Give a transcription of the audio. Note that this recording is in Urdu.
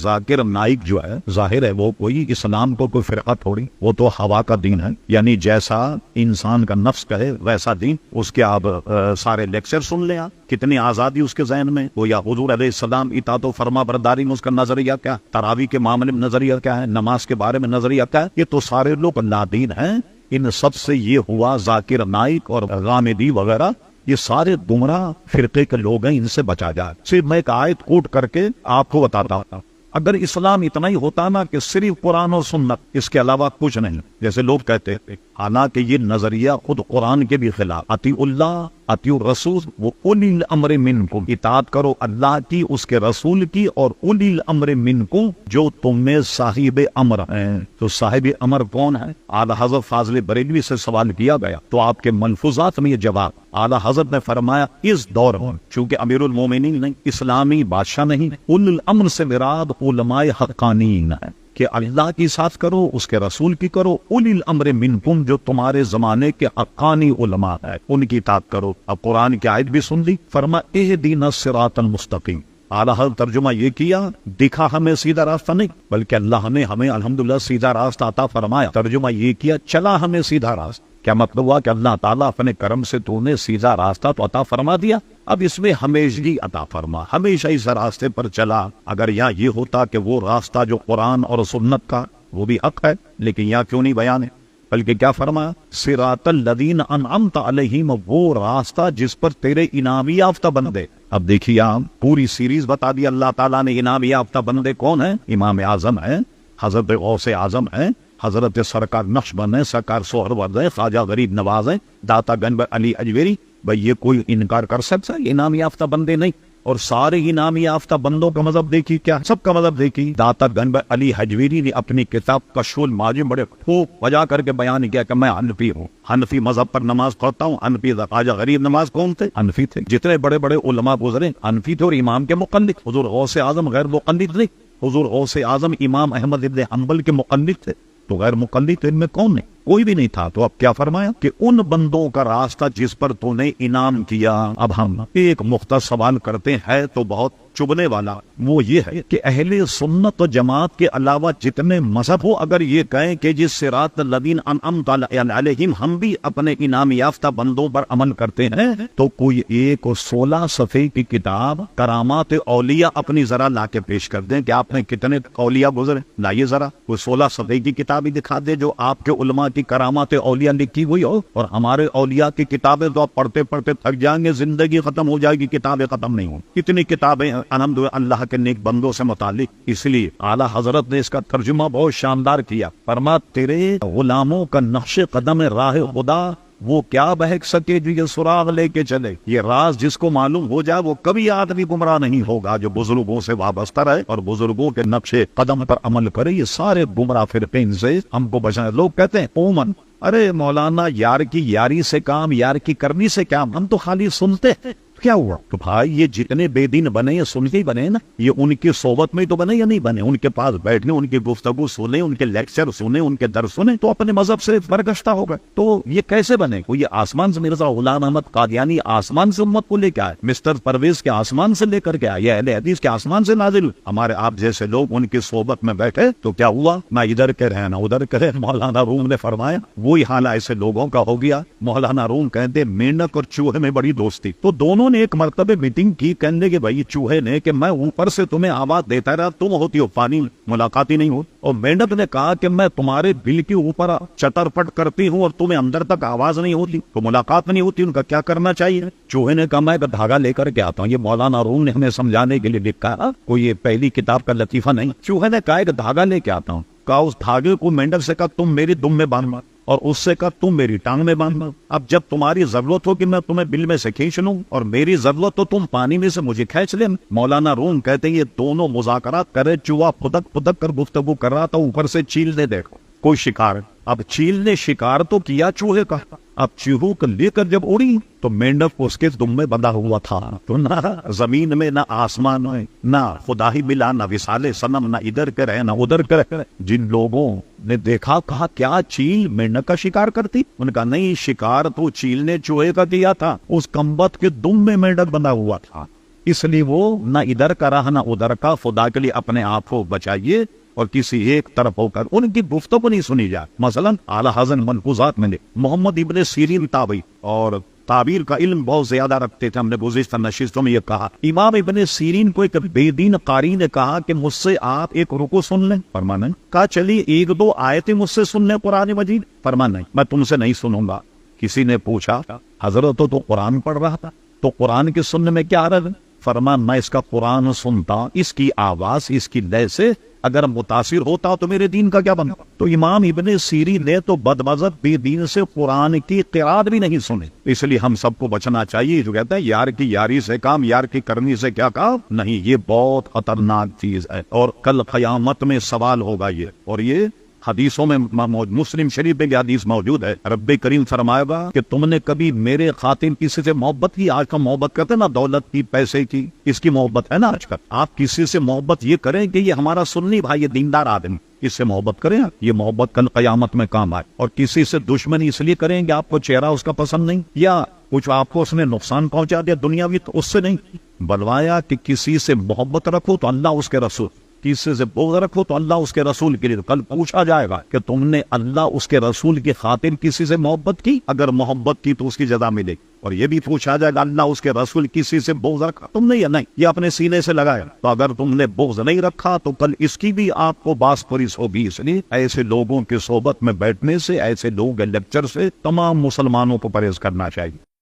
ذاکر نائک جو ہے ظاہر ہے وہ کوئی اسلام کو کوئی فرقہ تھوڑی، وہ تو ہوا کا دین ہے، یعنی جیسا انسان کا نفس کہے ویسا دین، اس کے آپ سارے لیکچر سن لیں، آپ کتنی آزادی اس کے ذہن میں، وہ یا حضور علیہ السلام اطاعت و فرما برداری میں اس کا نظریہ کیا، تراویح کے معاملے میں نظریہ کیا ہے، نماز کے بارے میں نظریہ کیا ہے، یہ تو سارے لوگ نادین ہیں۔ ان سب سے یہ ہوا ذاکر نائک اور غامدی وغیرہ، یہ سارے گمراہ فرقے کے لوگ ہیں، ان سے بچا جائے۔ صرف میں ایک آیت کوٹ کر کے آپ کو بتاتا ہوں، اگر اسلام اتنا ہی ہوتا نا کہ صرف قرآن اور سنت، اس کے علاوہ کچھ نہیں، جیسے لوگ کہتے ہیں، حالانکہ یہ نظریہ خود قرآن کے بھی خلاف، اطیع اللہ اطیع الرسول و اولی الامر منکم، اطاعت کرو اللہ کی، اس کے رسول کی، اور اولی الامر منکم، جو تم میں صاحب امر ہیں۔ تو صاحب امر کون ہے؟ اعلیٰ حضرت فاضل بریلوی سے سوال کیا گیا تو آپ کے ملفوظات میں یہ جواب اعلیٰ حضرت نے فرمایا، اس دور میں چونکہ امیر المومنین نہیں، اسلامی بادشاہ نہیں، اولی الامر سے مراد علماء حقانین ہے کہ اللہ کی ساتھ کرو، اس کے رسول کی کرو، اولی الامر منکم، جو تمہارے زمانے کے حقانی علماء ہیں ان کی اطاعت کرو۔ اب قرآن کی آیت بھی سن لی، فرمایا اہدنا الصراط المستقیم۔ اعلیٰ حضرت ترجمہ یہ کیا، دکھا ہمیں سیدھا راستہ نہیں، بلکہ اللہ نے ہمیں الحمدللہ سیدھا راستہ عطا فرمایا۔ ترجمہ یہ کیا، چلا ہمیں سیدھا راستہ۔ کیا مطلب ہوا کہ اللہ تعالیٰ اپنے کرم سے تو نے سیدھا راستہ تو عطا فرما دیا، اب اس میں ہمیشگی عطا فرما، ہمیشہ اس راستے پر چلا۔ اگر یہاں یہ ہوتا کہ وہ راستہ جو قرآن اور سنت کا وہ بھی حق ہے، لیکن یہاں کیوں نہیں بیان ہے، بلکہ کیا فرمایا، صراط الذین انعمت علیہم، وہ راستہ جس پر تیرے انعام یافتہ بندے۔ اب دیکھیے آپ پوری سیریز بتا دی اللہ تعالیٰ نے، انعام یافتہ بندے کون ہیں؟ امام اعظم ہیں، حضرت غوث اعظم ہیں، حضرت سرکار نقشبند ہیں، سرکار سہروردی ہیں، خواجہ غریب نواز ہیں، داتا گنج علی اجمیری۔ بھئی یہ کوئی انکار کر سکتا ہے انعام یافتہ بندے نہیں؟ اور سارے انعام یافتہ بندوں کا مذہب دیکھی، کیا سب کا مذہب دیکھی۔ داتا گنج علی حجویری نے اپنی کتاب کشف المعاجم بڑے خوب وجہ کر کے بیان کیا کہ میں حنفی ہوں، حنفی مذہب پر نماز پڑھتا ہوں۔ حنفی خواجہ غریب نواز کون تھے؟ حنفی تھے۔ جتنے بڑے بڑے علماء گزرے حنفی تھے، اور امام کے مقلد۔ حضور غوث اعظم غیر مقلد نہیں، حضور غوث اعظم امام احمد ابن حنبل کے مقلد تھے، تو غیر مقلد ان میں کون نہیں؟ کوئی بھی نہیں تھا۔ تو اب کیا فرمایا کہ ان بندوں کا راستہ جس پر تو نے انعام کیا۔ اب ہم ایک مختصر سوال کرتے ہیں تو بہت چبھنے والا، وہ یہ ہے کہ اہل سنت و جماعت کے علاوہ جتنے مذہب ہو، اگر یہ کہیں کہ جس صراط الذین انعمت علیہم ہم بھی اپنے انعام یافتہ بندوں پر عمل کرتے ہیں، تو کوئی ایک 16 صفحے کی کتاب کرامات اولیاء اپنی ذرا لا کے پیش کر دیں کہ آپ نے کتنے اولیاء گزرے، لائیے ذرا کوئی 16 صفحے کی کتاب ہی دکھا دے جو آپ کے علماء کی کرامات اولیاء لکھی ہوئی ہو۔ اور ہمارے اولیاء کی کتابیں تو آپ پڑھتے پڑھتے تھک جائیں گے، زندگی ختم ہو جائے گی، کتابیں ختم نہیں ہوں، کتنی کتابیں الحمدللہ اللہ کے نیک بندوں سے متعلق۔ اس لیے اعلیٰ حضرت نے اس کا ترجمہ بہت شاندار کیا، فرمایا تیرے غلاموں کا نقش قدم راہ خدا وہ کیا بہک سکے جو یہ سراغ لے کے چلے۔ یہ راز جس کو معلوم ہو جائے وہ کبھی آدمی گمراہ نہیں ہوگا، جو بزرگوں سے وابستہ رہے اور بزرگوں کے نقش قدم پر عمل کرے۔ یہ سارے گمراہ فرقے سے ہم کو بچائیں۔ لوگ کہتے ہیں عموماً، ارے مولانا یار کی یاری سے کام، یار کی کرنی سے کام، ہم تو خالی سنتے ہیں۔ کیا ہوا؟ تو بھائی یہ جتنے بے دین بنے یہ سن کے ہی بنے نا، یہ ان کی صحبت میں تو بنے یا نہیں بنے؟ ان کے پاس بیٹھنے، ان کی گفتگو سنے، ان کے لیکچر سنے، ان کے درس سنے تو اپنے مذہب سے برگشتہ ہو گئے۔ تو یہ کیسے بنے؟ کوئی یہ آسمان سے مرزا غلام احمد قادیانی آسمان سے امت کو لے کے آئے، مسٹر پرویز کے آسمان سے لے کر کے آئے، یہ اہل حدیث کے آسمان سے نازل ہوئے؟ ہمارے آپ جیسے لوگ ان کی صحبت میں بیٹھے تو کیا ہوا؟ نہ ادھر کے رہے نہ ادھر کے رہے۔ مولانا روم نے فرمایا وہی حال ایسے لوگوں کا ہو گیا۔ مولانا روم کہتے مینڈک اور چوہے میں بڑی دوستی، تو دونوں نے ایک مرتبہ میٹنگ کی، کہنے کے بھائی چوہے نے کہ میں اوپر سے تمہیں آواز دیتا رہا، تم ہوتی ہو پانی، ملاقات ہی نہیں ہو، اور مینڈک نے کہا کہ میں تمہارے دل کے اوپر چتر پٹ کرتی ہوں اور تمہیں اندر تک آواز نہیں ہوتی، تو ملاقات نہیں ہوتی، ان کا کیا کرنا چاہیے؟ چوہے نے کہا میں ایک دھاگا لے کر کے آتا ہوں۔ یہ مولانا روم نے ہمیں سمجھانے کے لیے لکھا ہے، کوئی یہ پہلی کتاب کا لطیفہ نہیں۔ چوہے نے کہا ایک دھاگا لے کے آتا ہوں، کہا اس دھاگے کو مینڈک سے کہا تم میری دم میں باندھ مار، اور اس سے کہا تم میری ٹانگ میں باندھ مار۔ اب جب تمہاری ضرورت ہو کہ میں تمہیں بل میں سے کھینچ لوں اور میری ضرورت تو تم پانی میں سے مجھے کھینچ لیں۔ مولانا روم کہتے ہیں یہ دونوں مذاکرات کرے، چوہا پھدک پھدک کر گفتگو کر رہا تھا، اوپر سے چیل نے دیکھو کوئی شکار، اب چیل نے شکار تو کیا چوہے کا، اب چوہوں کو لے کر جب اڑی تو مینڈک اس کے دم میں بندھا ہوا تھا۔ تو نہ زمین میں نہ آسمان میں نہ خدا ہی ملا، نہ وصال صنم، نہ ادھر کے رہے نہ ادھر کے رہے۔ جن لوگوں نے دیکھا کہا کیا چیل مینڈک کا شکار کرتی؟ ان کا نہیں، شکار تو چیل نے چوہے کا کیا تھا، اس کمبخت کے دم میں مینڈک بندھا ہوا تھا۔ اس لیے وہ نہ ادھر کا رہا نہ ادھر کا، خدا کے لیے اپنے آپ کو بچائیے اور کسی ایک طرف ہو کر ان کی گفتگو نہیں سنی جائے۔ مثلا اعلیٰ حضرت منقوذات میں محمد ابن سیرین تابعی اور تعبیر کا علم بہت زیادہ رکھتے تھے، ہم نے گزشتہ نشستوں میں یہ کہا۔ امام ابن سیرین کو ایک بے دین قاری نے کہا کہ مجھ سے آپ ایک رکوع سن لیں، فرمایا نہیں۔ کہا چلیے ایک دو آیتیں مجھ سے سن لیں قرآن مجید، فرمایا نہیں میں تم سے نہیں سنوں گا۔ کسی نے پوچھا حضرت تو قرآن پڑھ رہا تھا، تو قرآن کے سننے میں کیا عرض ہے؟ فرمایا میں اس کا قرآن سنتا، اس کی آواز اس کی لے سے اگر متاثر ہوتا تو میرے دین کا کیا بنتا؟ تو امام ابن سیرین نے تو بدمذہب بے دین سے قرآن کی قرات بھی نہیں سنے۔ اس لیے ہم سب کو بچنا چاہیے، جو کہتا ہے یار کی یاری سے کام، یار کی کرنی سے کیا کام نہیں، یہ بہت خطرناک چیز ہے اور کل قیامت میں سوال ہوگا یہ۔ اور یہ حدیثوں میں مسلم شریف میں یہ حدیث موجود ہے، رب کریم فرمائے گا کہ تم نے کبھی میرے خاطر کسی سے محبت کی؟ آج کا محبت کرتے نا دولت کی، پیسے کی، اس کی محبت ہے نا آج کل۔ آپ کسی سے محبت یہ کریں کہ یہ ہمارا سنی بھائی، یہ دیندار آدمی، اس سے محبت کریں، یہ محبت کل قیامت میں کام آئے۔ اور کسی سے دشمنی اس لیے کریں کہ آپ کو چہرہ اس کا پسند نہیں یا کچھ آپ کو اس نے نقصان پہنچا دیا دنیاوی، تو اس سے نہیں۔ بلوایا کہ کسی سے محبت رکھو تو اللہ اس کے رسول، کسی سے بغض رکھو تو اللہ اس کے رسول کے لیے۔ کل پوچھا جائے گا کہ تم نے اللہ اس کے رسول کی خاطر کسی سے محبت کی؟ اگر محبت کی تو اس کی جزا ملے گی۔ اور یہ بھی پوچھا جائے گا اللہ اس کے رسول کسی سے بغض رکھا تم نے یا نہیں، یہ اپنے سینے سے لگایا، تو اگر تم نے بغض نہیں رکھا تو کل اس کی بھی آپ کو باس پرس ہوگی۔ اس لیے ایسے لوگوں کی صحبت میں بیٹھنے سے، ایسے لوگوں کے لیکچر سے تمام مسلمانوں کو پرہیز کرنا چاہیے۔